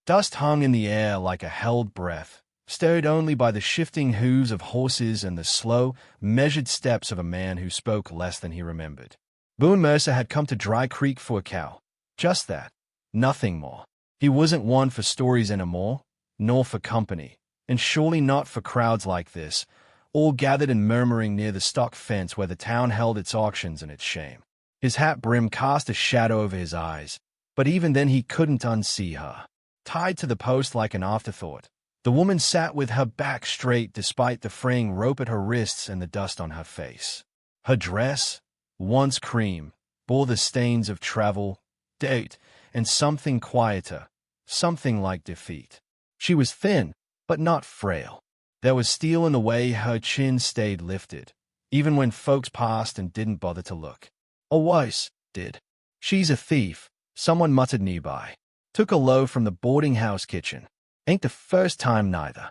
Dust hung in the air like a held breath, stirred only by the shifting hooves of horses and the slow, measured steps of a man who spoke less than he remembered. Boone Mercer had come to Dry Creek for a cow. Just that. Nothing more. He wasn't one for stories anymore, nor for company, and surely not for crowds like this, all gathered and murmuring near the stock fence where the town held its auctions and its shame. His hat brim cast a shadow over his eyes, but even then he couldn't unsee her. Tied to the post like an afterthought, the woman sat with her back straight despite the fraying rope at her wrists and the dust on her face. Her dress, once cream, bore the stains of travel, date, and something quieter, something like defeat. She was thin, but not frail. There was steel in the way her chin stayed lifted, even when folks passed and didn't bother to look. Or worse, did. "She's a thief," someone muttered nearby. "Took a loaf from the boarding house kitchen. Ain't the first time neither."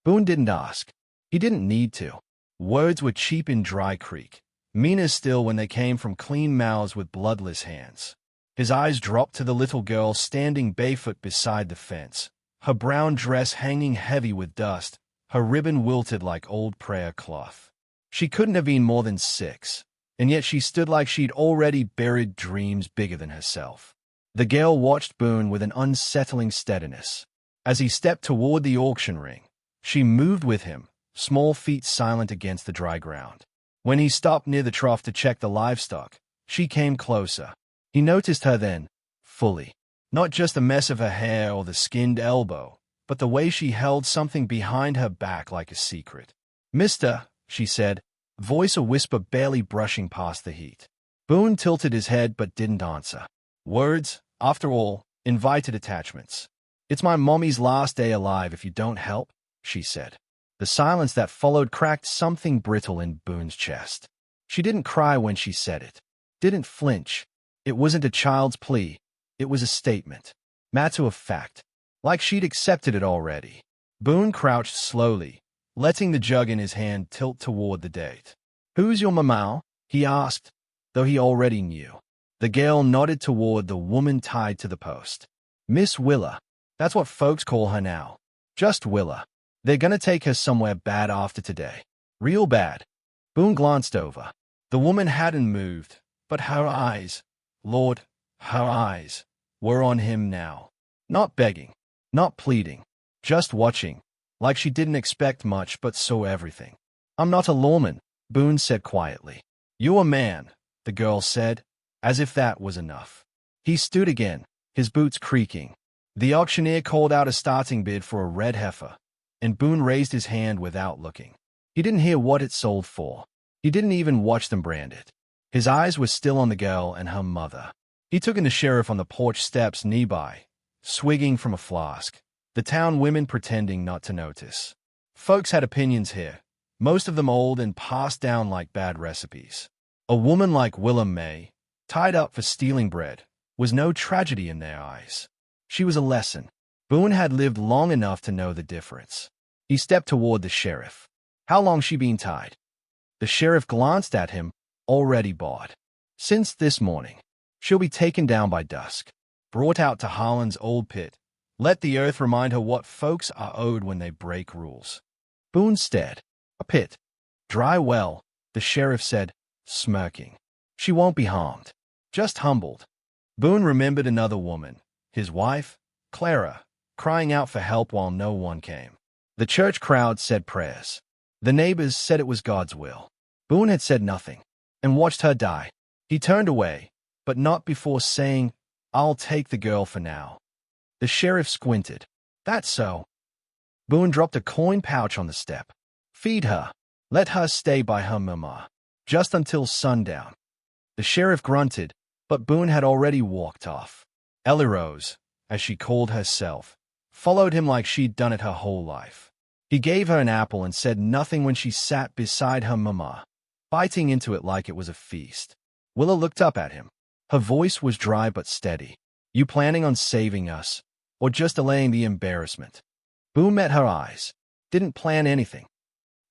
Boone didn't ask. He didn't need to. Words were cheap in Dry Creek, meaner still when they came from clean mouths with bloodless hands. His eyes dropped to the little girl standing barefoot beside the fence, her brown dress hanging heavy with dust, her ribbon wilted like old prayer cloth. She couldn't have been more than 6, and yet she stood like she'd already buried dreams bigger than herself. The girl watched Boone with an unsettling steadiness. As he stepped toward the auction ring, she moved with him, small feet silent against the dry ground. When he stopped near the trough to check the livestock, she came closer. He noticed her then, fully. Not just the mess of her hair or the skinned elbow, but the way she held something behind her back like a secret. "Mister," she said, voice a whisper barely brushing past the heat. Boone tilted his head but didn't answer. Words, after all, invited attachments. "It's my mommy's last day alive if you don't help," she said. The silence that followed cracked something brittle in Boone's chest. She didn't cry when she said it. Didn't flinch. It wasn't a child's plea. It was a statement. Matter of fact. Like she'd accepted it already. Boone crouched slowly, letting the jug in his hand tilt toward the date. "Who's your mama?" he asked, though he already knew. The girl nodded toward the woman tied to the post. "Miss Willa. That's what folks call her now. Just Willa. They're gonna take her somewhere bad after today. Real bad." Boone glanced over. The woman hadn't moved, but her eyes, Lord, her eyes, were on him now. Not begging, not pleading, just watching, like she didn't expect much but saw everything. "I'm not a lawman," Boone said quietly. "You're a man," the girl said, as if that was enough. He stood again, his boots creaking. The auctioneer called out a starting bid for a red heifer, and Boone raised his hand without looking. He didn't hear what it sold for. He didn't even watch them brand it. His eyes were still on the girl and her mother. He took in the sheriff on the porch steps nearby, swigging from a flask, the town women pretending not to notice. Folks had opinions here, most of them old and passed down like bad recipes. A woman like Willa May, tied up for stealing bread, was no tragedy in their eyes. She was a lesson. Boone had lived long enough to know the difference. He stepped toward the sheriff. "How long she been tied?" The sheriff glanced at him, already bought. "Since this morning. She'll be taken down by dusk. Brought out to Harlan's old pit. Let the earth remind her what folks are owed when they break rules." Boone stared. "A pit. Dry well," the sheriff said, smirking. "She won't be harmed. Just humbled." Boone remembered another woman, his wife, Clara, crying out for help while no one came. The church crowd said prayers. The neighbors said it was God's will. Boone had said nothing, and watched her die. He turned away, but not before saying, "I'll take the girl for now." The sheriff squinted. "That's so." Boone dropped a coin pouch on the step. "Feed her. Let her stay by her mama. Just until sundown." The sheriff grunted, but Boone had already walked off. Ellie Rose, as she called herself, followed him like she'd done it her whole life. He gave her an apple and said nothing when she sat beside her mama, biting into it like it was a feast. Willa looked up at him. Her voice was dry but steady. "You planning on saving us, or just allaying the embarrassment?" Boone met her eyes. "Didn't plan anything."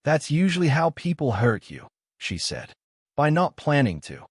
"That's usually how people hurt you," she said. "By not planning to."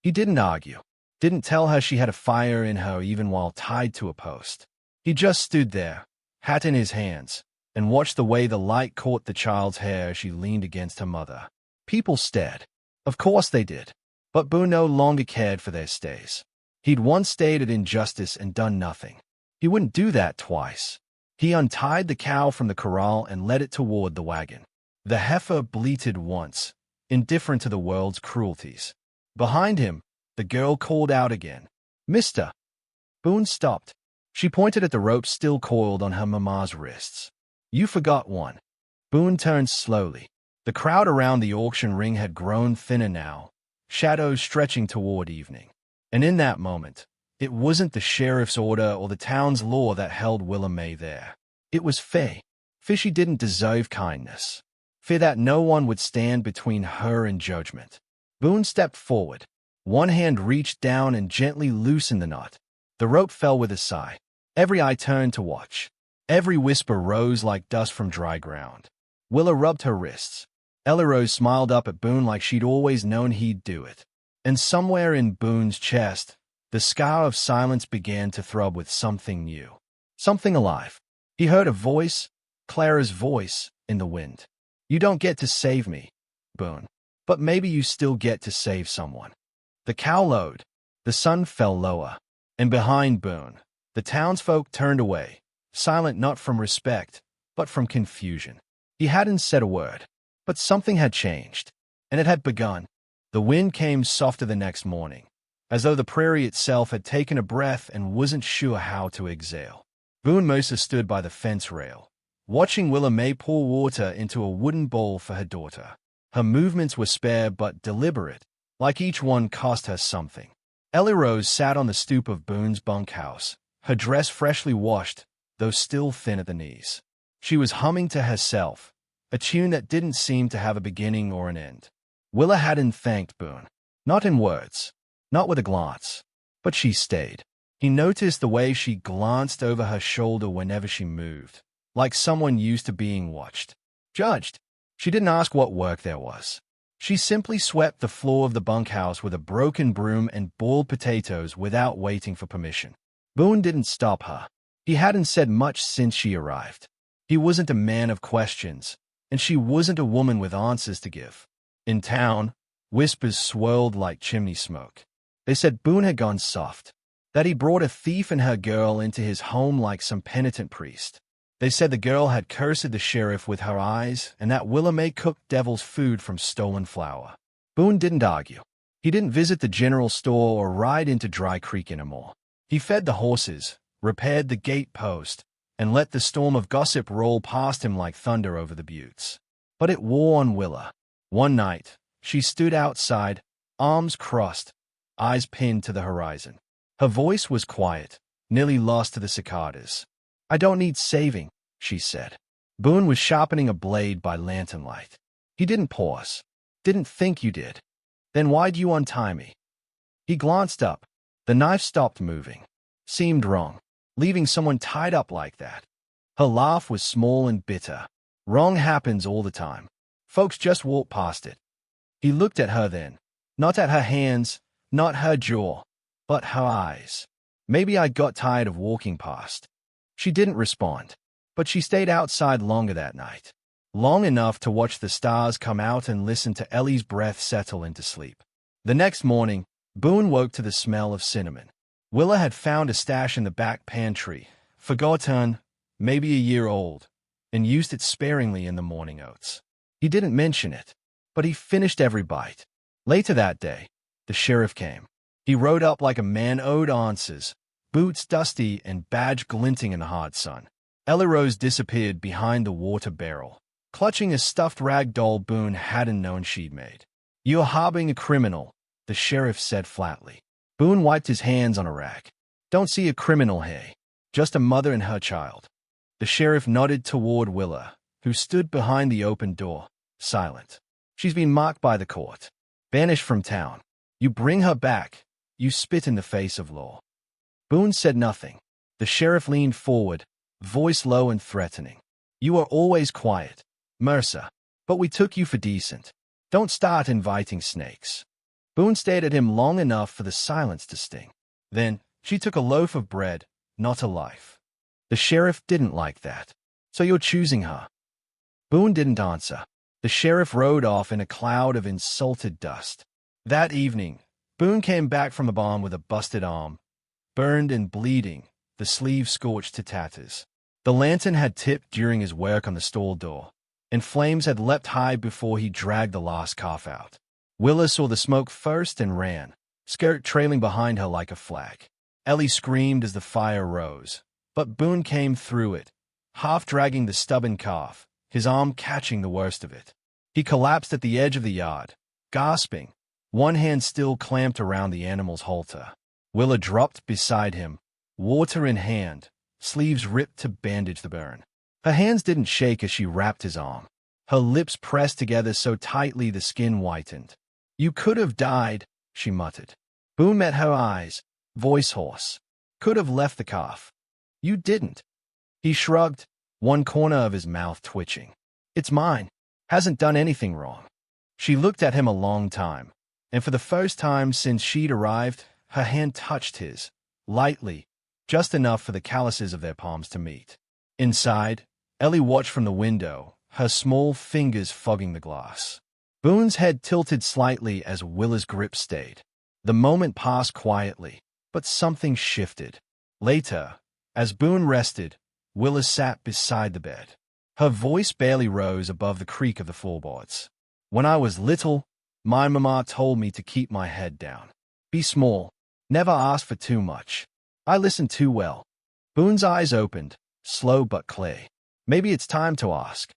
He didn't argue. Didn't tell her she had a fire in her even while tied to a post. He just stood there, hat in his hands, and watched the way the light caught the child's hair as she leaned against her mother. People stared. Of course they did. But Boone no longer cared for their stares. He'd once stayed at injustice and done nothing. He wouldn't do that twice. He untied the cow from the corral and led it toward the wagon. The heifer bleated once, indifferent to the world's cruelties. Behind him, the girl called out again, "Mister!" Boone stopped. She pointed at the rope still coiled on her mama's wrists. "You forgot one." Boone turned slowly. The crowd around the auction ring had grown thinner now, shadows stretching toward evening. And in that moment, it wasn't the sheriff's order or the town's law that held Willa May there. It was fear. Fear she didn't deserve kindness. Fear that no one would stand between her and judgment. Boone stepped forward. One hand reached down and gently loosened the knot. The rope fell with a sigh. Every eye turned to watch. Every whisper rose like dust from dry ground. Willa rubbed her wrists. Ella Rose smiled up at Boone like she'd always known he'd do it. And somewhere in Boone's chest, the scar of silence began to throb with something new. Something alive. He heard a voice, Clara's voice, in the wind. "You don't get to save me, Boone. But maybe you still get to save someone." The cow lowed. The sun fell lower. And behind Boone, the townsfolk turned away, silent not from respect, but from confusion. He hadn't said a word. But something had changed, and it had begun. The wind came softer the next morning, as though the prairie itself had taken a breath and wasn't sure how to exhale. Boone Mercer stood by the fence rail, watching Willa May pour water into a wooden bowl for her daughter. Her movements were spare but deliberate, like each one cost her something. Ellie Rose sat on the stoop of Boone's bunkhouse, her dress freshly washed, though still thin at the knees. She was humming to herself, a tune that didn't seem to have a beginning or an end. Willa hadn't thanked Boone. Not in words, not with a glance. But she stayed. He noticed the way she glanced over her shoulder whenever she moved, like someone used to being watched, judged. She didn't ask what work there was. She simply swept the floor of the bunkhouse with a broken broom and boiled potatoes without waiting for permission. Boone didn't stop her. He hadn't said much since she arrived. He wasn't a man of questions, and she wasn't a woman with answers to give. In town, whispers swirled like chimney smoke. They said Boone had gone soft, that he brought a thief and her girl into his home like some penitent priest. They said the girl had cursed the sheriff with her eyes and that Willa May cooked devil's food from stolen flour. Boone didn't argue. He didn't visit the general store or ride into Dry Creek anymore. He fed the horses, repaired the gate post, and let the storm of gossip roll past him like thunder over the buttes. But it wore on Willa. One night, she stood outside, arms crossed, eyes pinned to the horizon. Her voice was quiet, nearly lost to the cicadas. "I don't need saving," she said. Boone was sharpening a blade by lantern light. He didn't pause. "Didn't think you did. Then why'd you untie me?" He glanced up. The knife stopped moving. Seemed wrong, leaving someone tied up like that. Her laugh was small and bitter. "Wrong happens all the time. Folks just walk past it." He looked at her then. Not at her hands, not her jaw, but her eyes. "Maybe I got tired of walking past." She didn't respond, but she stayed outside longer that night. Long enough to watch the stars come out and listen to Ellie's breath settle into sleep. The next morning, Boone woke to the smell of cinnamon. Willa had found a stash in the back pantry, forgotten, maybe a year old, and used it sparingly in the morning oats. He didn't mention it, but he finished every bite. Later that day, the sheriff came. He rode up like a man owed answers, boots dusty and badge glinting in the hard sun. Ella Rose disappeared behind the water barrel, clutching a stuffed rag doll Boone hadn't known she'd made. "You're harboring a criminal," the sheriff said flatly. Boone wiped his hands on a rag. "Don't see a criminal here, just a mother and her child." The sheriff nodded toward Willa, who stood behind the open door, silent. "She's been marked by the court, banished from town. You bring her back, you spit in the face of law." Boone said nothing. The sheriff leaned forward, voice low and threatening. "You are always quiet, Mercer, but we took you for decent. Don't start inviting snakes." Boone stared at him long enough for the silence to sting. Then, she took a loaf of bread, not a life. The sheriff didn't like that. So you're choosing her? Boone didn't answer. The sheriff rode off in a cloud of insulted dust. That evening, Boone came back from the barn with a busted arm, burned and bleeding, the sleeve scorched to tatters. The lantern had tipped during his work on the stall door, and flames had leapt high before he dragged the last calf out. Willa saw the smoke first and ran, skirt trailing behind her like a flag. Ellie screamed as the fire rose, but Boone came through it, half dragging the stubborn calf, his arm catching the worst of it. He collapsed at the edge of the yard, gasping, one hand still clamped around the animal's halter. Willa dropped beside him, water in hand, sleeves ripped to bandage the burn. Her hands didn't shake as she wrapped his arm. Her lips pressed together so tightly the skin whitened. "You could have died," she muttered. Boone met her eyes, voice hoarse. "Could have left the calf. You didn't." He shrugged, one corner of his mouth twitching. "It's mine. Hasn't done anything wrong." She looked at him a long time, and for the first time since she'd arrived, her hand touched his, lightly, just enough for the calluses of their palms to meet. Inside, Ellie watched from the window, her small fingers fogging the glass. Boone's head tilted slightly as Willa's grip stayed. The moment passed quietly, but something shifted. Later, as Boone rested, Willa sat beside the bed. Her voice barely rose above the creak of the floorboards. "When I was little, my mama told me to keep my head down. Be small. Never ask for too much. I listened too well." Boone's eyes opened, slow but clear. "Maybe it's time to ask."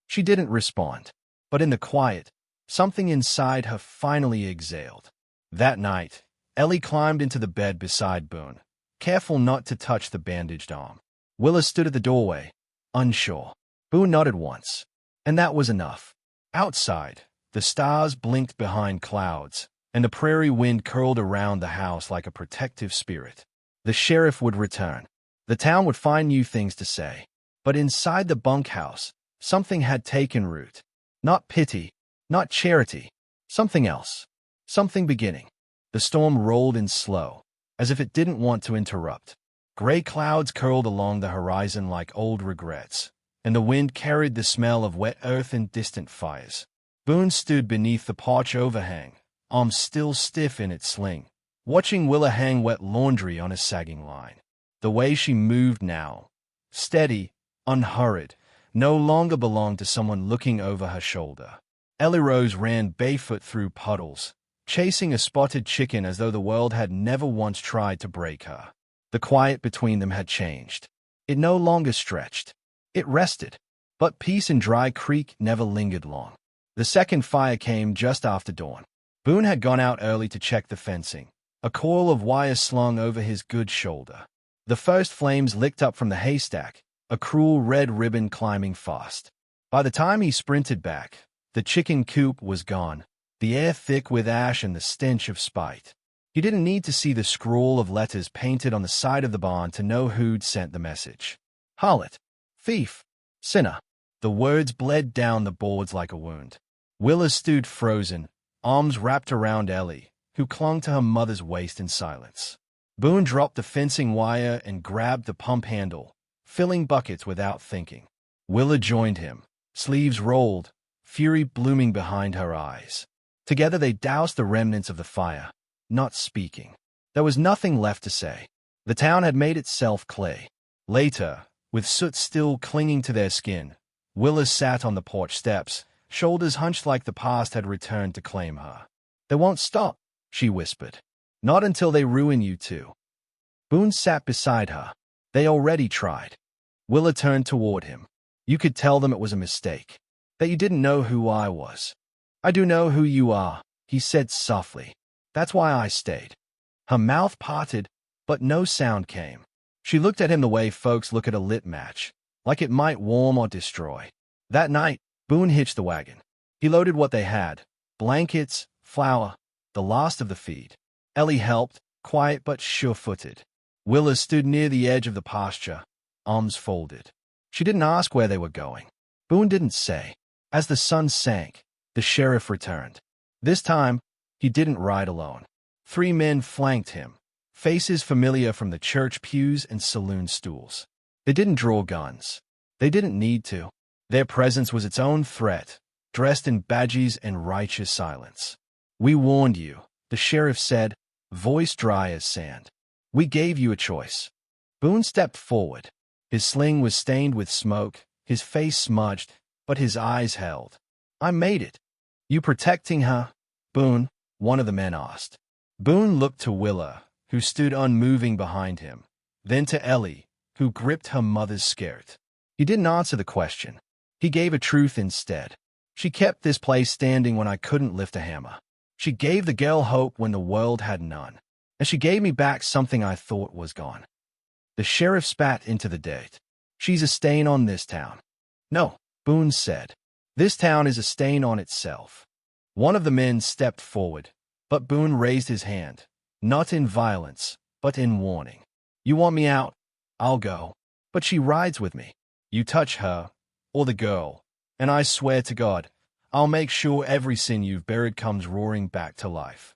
She didn't respond, but in the quiet, something inside her finally exhaled. That night, Ellie climbed into the bed beside Boone, careful not to touch the bandaged arm. Willa stood at the doorway, unsure. Boone nodded once, and that was enough. Outside, the stars blinked behind clouds, and the prairie wind curled around the house like a protective spirit. The sheriff would return. The town would find new things to say. But inside the bunkhouse, something had taken root. Not pity, not charity, something else. Something beginning. The storm rolled in slow, as if it didn't want to interrupt. Gray clouds curled along the horizon like old regrets, and the wind carried the smell of wet earth and distant fires. Boone stood beneath the porch overhang, arm still stiff in its sling, watching Willa hang wet laundry on a sagging line. The way she moved now, steady, unhurried, no longer belonged to someone looking over her shoulder. Ellie Rose ran barefoot through puddles, chasing a spotted chicken as though the world had never once tried to break her. The quiet between them had changed. It no longer stretched. It rested. But peace in Dry Creek never lingered long. The second fire came just after dawn. Boone had gone out early to check the fencing, a coil of wire slung over his good shoulder. The first flames licked up from the haystack, a cruel red ribbon climbing fast. By the time he sprinted back, the chicken coop was gone, the air thick with ash and the stench of spite. He didn't need to see the scroll of letters painted on the side of the barn to know who'd sent the message. Harlot, thief, sinner. The words bled down the boards like a wound. Willa stood frozen, arms wrapped around Ellie, who clung to her mother's waist in silence. Boone dropped the fencing wire and grabbed the pump handle, filling buckets without thinking. Willa joined him, sleeves rolled, fury blooming behind her eyes. Together they doused the remnants of the fire, not speaking. There was nothing left to say. The town had made itself clear. Later, with soot still clinging to their skin, Willa sat on the porch steps, shoulders hunched like the past had returned to claim her. "They won't stop," she whispered. "Not until they ruin you too." Boone sat beside her. "They already tried." Willa turned toward him. "You could tell them it was a mistake, that you didn't know who I was." "I do know who you are," he said softly. "That's why I stayed." Her mouth parted, but no sound came. She looked at him the way folks look at a lit match, like it might warm or destroy. That night, Boone hitched the wagon. He loaded what they had: blankets, flour, the last of the feed. Ellie helped, quiet but sure-footed. Willa stood near the edge of the pasture, arms folded. She didn't ask where they were going. Boone didn't say. As the sun sank, the sheriff returned. This time, he didn't ride alone. 3 men flanked him, faces familiar from the church pews and saloon stools. They didn't draw guns. They didn't need to. Their presence was its own threat, dressed in badges and righteous silence. "We warned you," the sheriff said, voice dry as sand. "We gave you a choice." Boone stepped forward. His sling was stained with smoke, his face smudged, but his eyes held. "I made it." "You protecting her, Boone?" one of the men asked. Boone looked to Willa, who stood unmoving behind him, then to Ellie, who gripped her mother's skirt. He didn't answer the question. He gave a truth instead. "She kept this place standing when I couldn't lift a hammer. She gave the girl hope when the world had none. And she gave me back something I thought was gone." The sheriff spat into the dirt. "She's a stain on this town." "No," Boone said. "This town is a stain on itself." One of the men stepped forward, but Boone raised his hand, not in violence, but in warning. "You want me out? I'll go. But she rides with me. You touch her, or the girl, and I swear to God, I'll make sure every sin you've buried comes roaring back to life."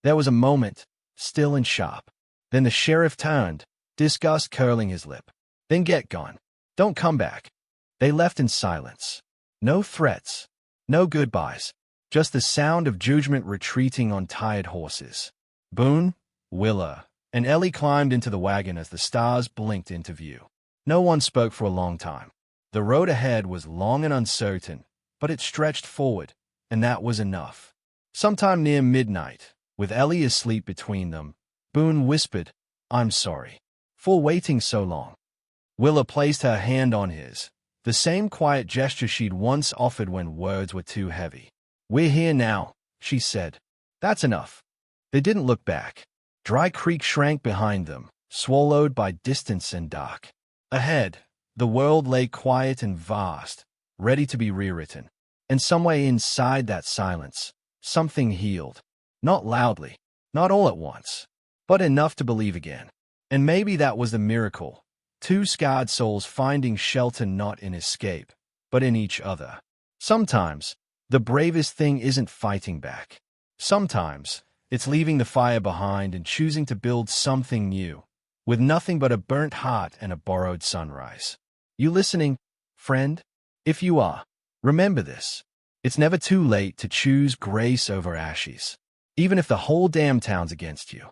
There was a moment, still and sharp. Then the sheriff turned, disgust curling his lip. "Then get gone. Don't come back." They left in silence. No threats, no goodbyes, just the sound of judgment retreating on tired horses. Boone, Willa, and Ellie climbed into the wagon as the stars blinked into view. No one spoke for a long time. The road ahead was long and uncertain, but it stretched forward, and that was enough. Sometime near midnight, with Ellie asleep between them, Boone whispered, "I'm sorry for waiting so long." Willa placed her hand on his, the same quiet gesture she'd once offered when words were too heavy. "We're here now," she said. "That's enough." They didn't look back. Dry Creek shrank behind them, swallowed by distance and dark. Ahead, the world lay quiet and vast, ready to be rewritten. And somewhere inside that silence, something healed. Not loudly, not all at once, but enough to believe again. And maybe that was the miracle. Two scarred souls finding shelter not in escape, but in each other. Sometimes, the bravest thing isn't fighting back. Sometimes, it's leaving the fire behind and choosing to build something new, with nothing but a burnt heart and a borrowed sunrise. You listening, friend? If you are, remember this. It's never too late to choose grace over ashes, even if the whole damn town's against you.